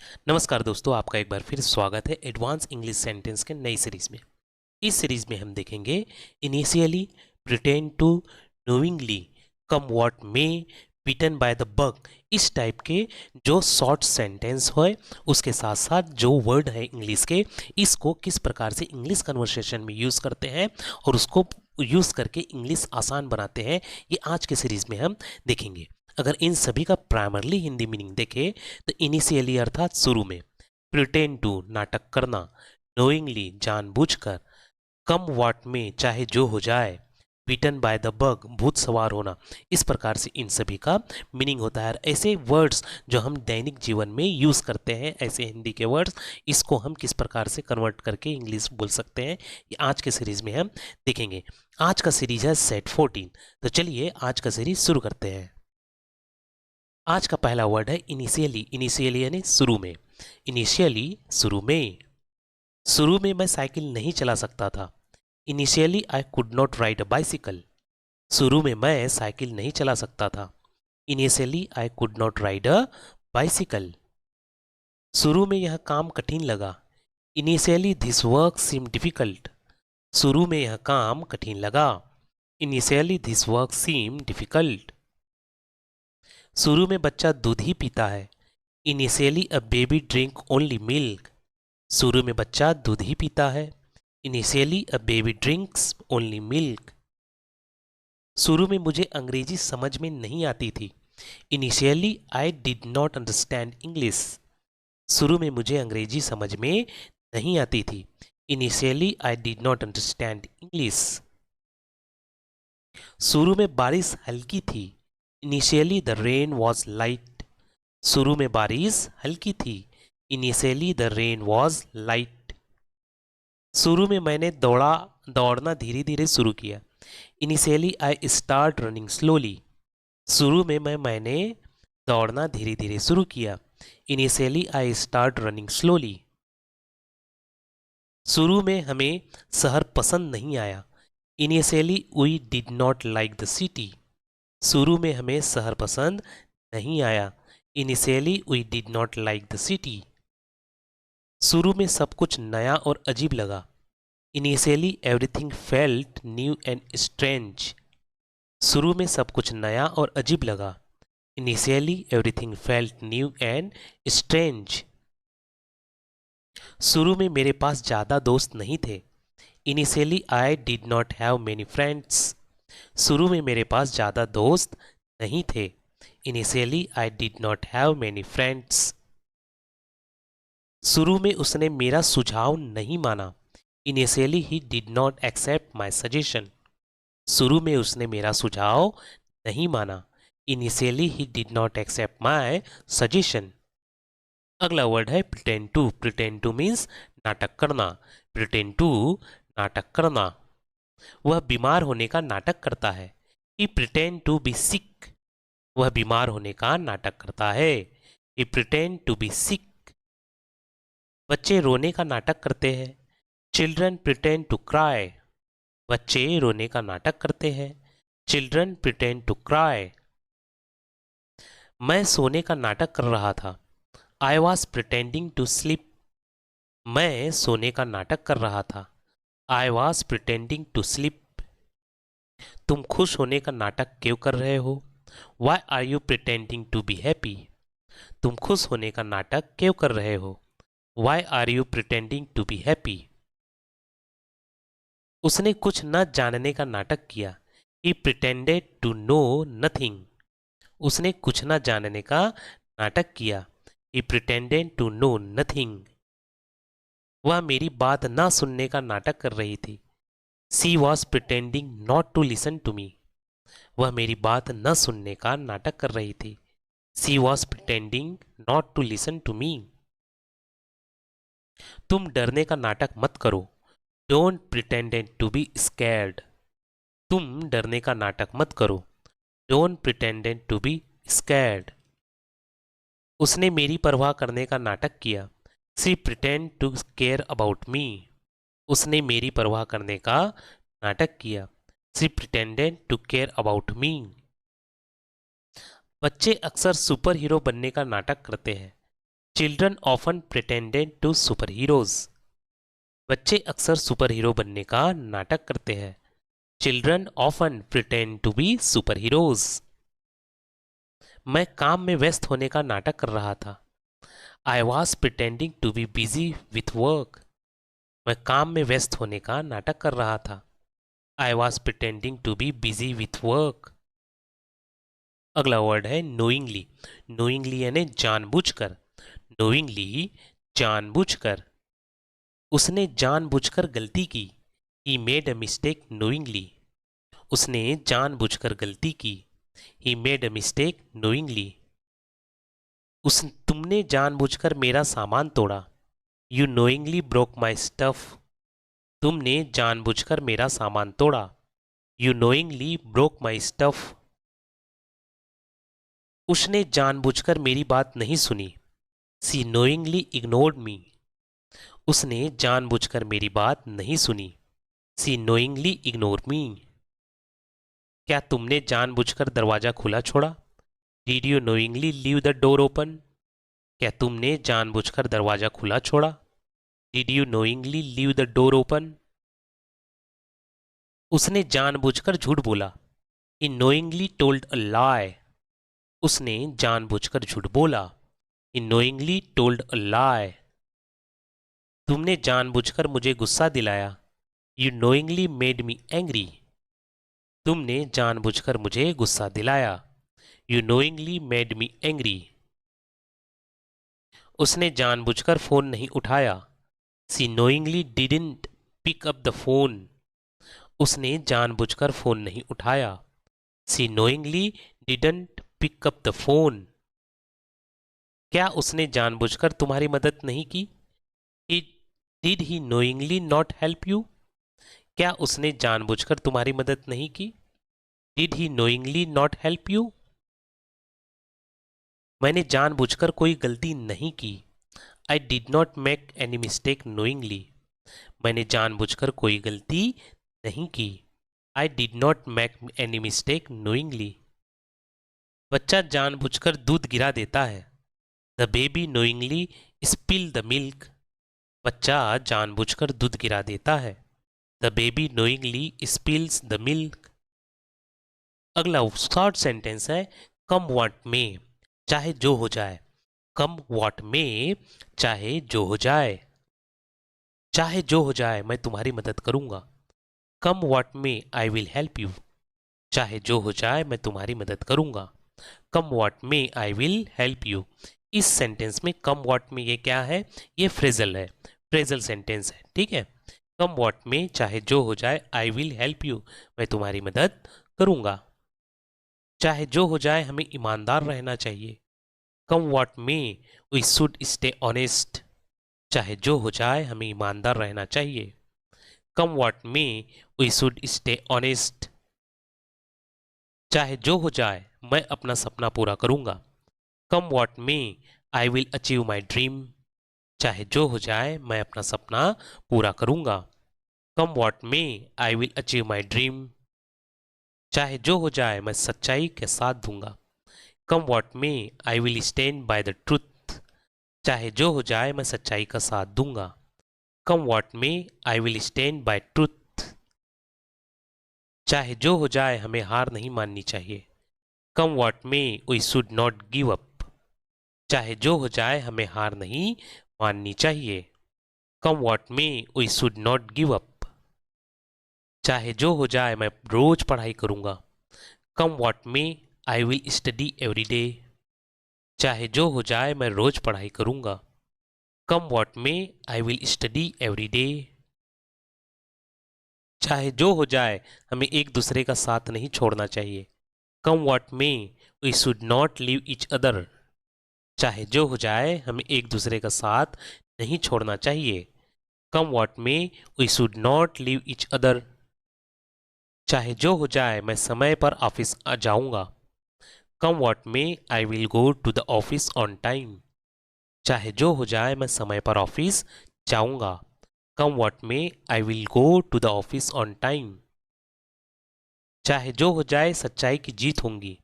नमस्कार दोस्तों, आपका एक बार फिर स्वागत है एडवांस इंग्लिश सेंटेंस के नई सीरीज में। इस सीरीज में हम देखेंगे initially, pretend to, knowingly, come what may, beaten by the bug. इस टाइप के जो शॉर्ट सेंटेंस है उसके साथ साथ जो वर्ड है इंग्लिश के, इसको किस प्रकार से इंग्लिश कन्वर्सेशन में यूज़ करते हैं और उसको यूज़ करके इंग्लिश आसान बनाते हैं, ये आज के सीरीज में हम देखेंगे। अगर इन सभी का प्राइमरली हिंदी मीनिंग देखें तो इनिशियली अर्थात शुरू में, प्रिटेंड टू नाटक करना, नोइंगली जानबूझकर, कम वाट में चाहे जो हो जाए, बीटन बाय द बग भूत सवार होना। इस प्रकार से इन सभी का मीनिंग होता है। ऐसे वर्ड्स जो हम दैनिक जीवन में यूज़ करते हैं, ऐसे हिंदी के वर्ड्स, इसको हम किस प्रकार से कन्वर्ट करके इंग्लिश बोल सकते हैं, ये आज के सीरीज में हम देखेंगे। आज का सीरीज है सेट 14। तो चलिए आज का सीरीज शुरू करते हैं। आज का पहला वर्ड है इनिशियली। इनिशियली यानी शुरू में। इनिशियली शुरू में। शुरू में मैं साइकिल नहीं चला सकता था। Initially I could not ride a bicycle. शुरू में मैं साइकिल नहीं चला सकता था। Initially I could not ride a bicycle. शुरू में यह काम कठिन लगा। Initially this work seem difficult. शुरू में यह काम कठिन लगा। Initially this work seem difficult. शुरू में बच्चा दूध ही पीता है। Initially a baby drink only milk. शुरू में बच्चा दूध ही पीता है। Initially a baby drinks only milk. शुरू में मुझे अंग्रेजी समझ में नहीं आती थी। Initially I did not understand English. शुरू में मुझे अंग्रेजी समझ में नहीं आती थी। Initially I did not understand English. शुरू में बारिश हल्की थी। Initially the rain was light. शुरू में बारिश हल्की थी। Initially the rain was light. शुरू में मैंने दौड़ना धीरे धीरे शुरू किया। Initially I start running slowly. शुरू में मैंने दौड़ना धीरे धीरे शुरू किया। Initially I start running slowly. शुरू में हमें शहर पसंद नहीं आया। Initially we did not like the city. शुरू में हमें शहर पसंद नहीं आया। Initially we did not like the city. शुरू में सब कुछ नया और अजीब लगा। Initially everything felt new and strange. शुरू में सब कुछ नया और अजीब लगा। Initially everything felt new and strange. शुरू में मेरे पास ज़्यादा दोस्त नहीं थे। Initially I did not have many friends. शुरू में मेरे पास ज़्यादा दोस्त नहीं थे। Initially I did not have many friends. शुरू में उसने मेरा सुझाव नहीं माना। Initially he did not accept my suggestion. शुरू में उसने मेरा सुझाव नहीं माना। Initially he did not accept my suggestion. अगला वर्ड है pretend to. Pretend to means नाटक करना। प्रिटेंड टू नाटक करना। वह बीमार होने का नाटक करता है। He pretend to be sick. वह बीमार होने का नाटक करता है। He pretend to be sick. बच्चे रोने का नाटक करते हैं। Children pretend to cry. बच्चे रोने का नाटक करते हैं। Children pretend to cry. मैं सोने का नाटक कर रहा था। I was pretending to sleep. मैं सोने का नाटक कर रहा था। I was pretending to sleep. तुम खुश होने का नाटक क्यों कर रहे हो? Why are you pretending to be happy. तुम खुश होने का नाटक क्यों कर रहे हो? Why are you pretending to be happy. उसने कुछ न जानने का नाटक किया। He pretended to know nothing. उसने कुछ न जानने का नाटक किया। He pretended to know nothing. वह मेरी बात न सुनने का नाटक कर रही थी। She was pretending not to listen to me. वह मेरी बात न सुनने का नाटक कर रही थी। She was pretending not to listen to me. तुम डरने का नाटक मत करो। Don't pretended to be scared. तुम डरने का नाटक मत करो। Don't pretended to be scared. उसने मेरी परवाह करने का नाटक किया। She pretend to care about me. उसने मेरी परवाह करने का नाटक किया। She pretended to care about me. बच्चे अक्सर सुपर हीरो बनने का नाटक करते हैं। Children often pretended to super heroes. बच्चे अक्सर सुपर हीरो बनने का नाटक करते हैं। Children often pretend to be super heroes. मैं काम में व्यस्त होने का नाटक कर रहा था। I was pretending to be busy with work. मैं काम में व्यस्त होने का नाटक कर रहा था। I was pretending to be busy with work. अगला वर्ड है नोइंगली। नोइंगली यानी जानबूझकर। नोइंगली जानबूझकर। उसने जानबूझकर गलती की। He made a mistake knowingly. उसने जानबूझकर गलती की। He made a mistake knowingly. तुमने जानबूझकर मेरा सामान तोड़ा। You knowingly broke my stuff. तुमने जानबूझकर मेरा सामान तोड़ा। You knowingly broke my stuff. उसने जानबूझकर मेरी बात नहीं सुनी। She knowingly ignored me. उसने जानबूझकर मेरी बात नहीं सुनी। She knowingly ignore me. क्या तुमने जानबूझकर दरवाजा खुला छोड़ा। Did you knowingly leave the door open. क्या तुमने जानबूझकर दरवाजा खुला छोड़ा। Did you knowingly leave the door open. उसने जानबूझकर झूठ बोला। ही नोइंगली टोल्ड अ लाई। उसने जानबूझकर झूठ बोला। ही नोइंगली टोल्ड अ लाई। तुमने जानबूझकर मुझे गुस्सा दिलाया। You knowingly made me angry. तुमने जानबूझकर मुझे गुस्सा दिलाया। You knowingly made me angry. उसने जानबूझकर फोन नहीं उठाया। She knowingly didn't pick up the phone. उसने जानबूझकर फोन नहीं उठाया। She knowingly didn't pick up the phone. क्या उसने जानबूझकर तुम्हारी मदद नहीं की। Did he knowingly not help you. क्या उसने जानबूझकर तुम्हारी मदद नहीं की। Did he knowingly not help you. मैंने जानबूझकर कोई गलती नहीं की। I did not make any mistake knowingly. मैंने जानबूझकर कोई गलती नहीं की। I did not make any mistake knowingly. बच्चा जानबूझकर दूध गिरा देता है। The baby knowingly spill the milk. बच्चा जानबूझकर दूध गिरा देता है। The baby knowingly spills the milk. अगला शॉर्ट सेंटेंस है कम व्हाट में, चाहे जो हो जाए। कम व्हाट में, चाहे जो हो जाए। चाहे जो हो जाए मैं तुम्हारी मदद करूंगा। Come what may I will help you. चाहे जो हो जाए मैं तुम्हारी मदद करूंगा। Come what may I will help you. इस सेंटेंस में कम व्हाट में ये क्या है, ये फ्रेजल है, फ्रेजल सेंटेंस है, ठीक है। कम व्हाट में, चाहे जो हो जाए, आई विल हेल्प यू, मैं तुम्हारी मदद करूंगा। चाहे जो हो जाए हमें ईमानदार रहना चाहिए। Come what may we should stay honest. चाहे जो हो जाए हमें ईमानदार रहना चाहिए। Come what may we should stay honest. चाहे जो हो जाए मैं अपना सपना पूरा करूंगा। Come what may I will achieve my dream. चाहे जो हो जाए मैं अपना सपना पूरा करूंगा। Come what may I will achieve my dream. चाहे जो हो जाए मैं सच्चाई के साथ दूंगा। Come what may I will stand by the truth. चाहे जो हो जाए मैं सच्चाई का साथ दूंगा। Come what may I will stand by truth. चाहे जो हो जाए हमें हार नहीं माननी चाहिए। Come what may we should not give up. चाहे जो हो जाए हमें हार नहीं माननी चाहिए। Come what may we should not give up. चाहे जो हो जाए मैं रोज पढ़ाई करूंगा। Come what may I will study every day. चाहे जो हो जाए मैं रोज पढ़ाई करूंगा। Come what may I will study every day. चाहे जो हो जाए हमें एक दूसरे का साथ नहीं छोड़ना चाहिए। Come what may we should not leave each other. चाहे जो हो जाए हमें एक दूसरे का साथ नहीं छोड़ना चाहिए। Come what may we should not leave each other. चाहे जो हो जाए मैं समय पर ऑफिस आ जाऊंगा। Come what may I will go to the office on time. चाहे जो हो जाए मैं समय पर ऑफिस जाऊंगा। Come what may I will go to the office on time. चाहे जो हो जाए सच्चाई की जीत होंगी।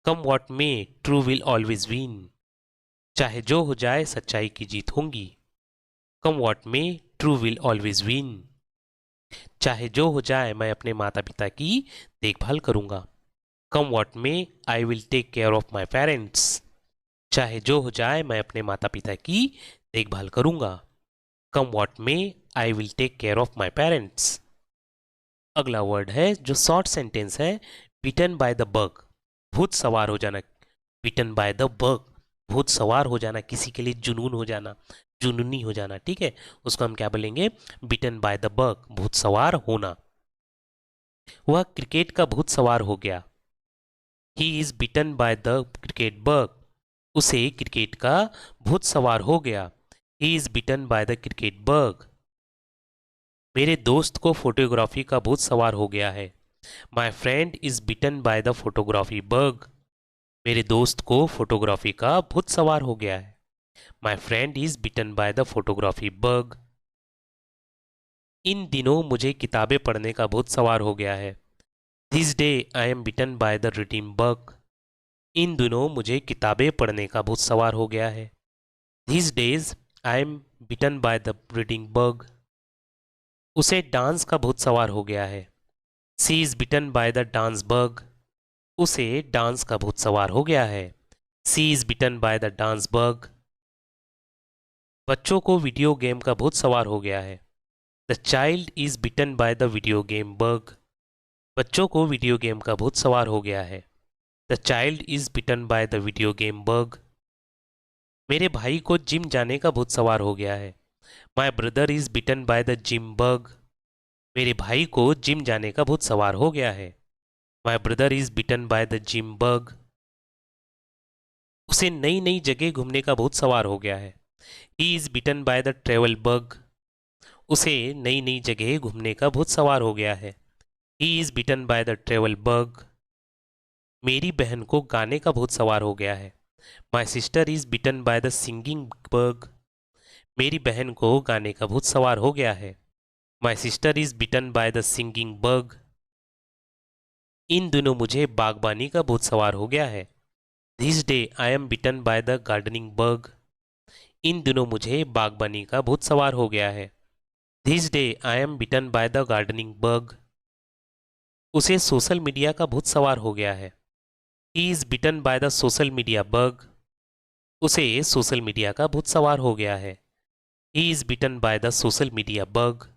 Come what may true will always win. चाहे जो हो जाए सच्चाई की जीत होंगी। Come what may, true will always win. चाहे जो हो जाए मैं अपने माता पिता की देखभाल करूंगा। Come what may, I will take care of my parents. चाहे जो हो जाए मैं अपने माता पिता की देखभाल करूंगा। Come what may, I will take care of my parents. अगला वर्ड है जो शॉर्ट सेंटेंस है, बिटन बाय द बग, भूत सवार हो जाना। बिटन बाय द बग, भूत सवार हो जाना, किसी के लिए जुनून हो जाना, जुनूनी हो जाना, ठीक है, उसको हम क्या बोलेंगे, बिटन बाय द बग, भूत सवार होना। वह क्रिकेट का भूत सवार हो गया। He is bitten by the cricket bug, उसे क्रिकेट का भूत सवार हो गया। He is bitten by the cricket bug. मेरे दोस्त को फोटोग्राफी का भूत सवार हो गया है। My friend is bitten by the photography bug. मेरे दोस्त को फोटोग्राफी का भूत सवार हो गया है। My friend is bitten by the photography bug. इन दिनों मुझे किताबें पढ़ने का भूत सवार हो गया है। This day I am bitten by the reading bug. इन दिनों मुझे किताबें पढ़ने का भूत सवार हो गया है। This days I am bitten by the reading bug. उसे डांस का भूत सवार हो गया है। She is bitten by the dance bug. उसे डांस का भूत सवार हो गया है। She is bitten by the dance bug. बच्चों को वीडियो गेम का भूत सवार हो गया है। The child is bitten by the video game bug. बच्चों को वीडियो गेम का भूत सवार हो गया है। The child is bitten by the video game bug. मेरे भाई को जिम जाने का भूत सवार हो गया है। My brother is bitten by the gym bug. मेरे भाई को जिम जाने का भूत सवार हो गया है। My brother is bitten by the gym bug. उसे नई नई जगह घूमने का भूत सवार हो गया है। He is bitten by the travel bug. उसे नई नई जगह घूमने का भूत सवार हो गया है। He is bitten by the travel bug. मेरी बहन को गाने का भूत सवार हो गया है। My sister is bitten by the singing bug. मेरी बहन को गाने का भूत सवार हो गया है। My sister is bitten by the singing bug. इन दिनों मुझे बागबानी का भूत सवार हो गया है। This day I am bitten by the gardening bug. इन दिनों मुझे बागबानी का भूत सवार हो गया है। This day I am bitten by the gardening bug. उसे सोशल मीडिया का भूत सवार हो गया है। He is bitten by the social media bug. उसे सोशल मीडिया का भूत सवार हो गया है। He is bitten by the social media bug.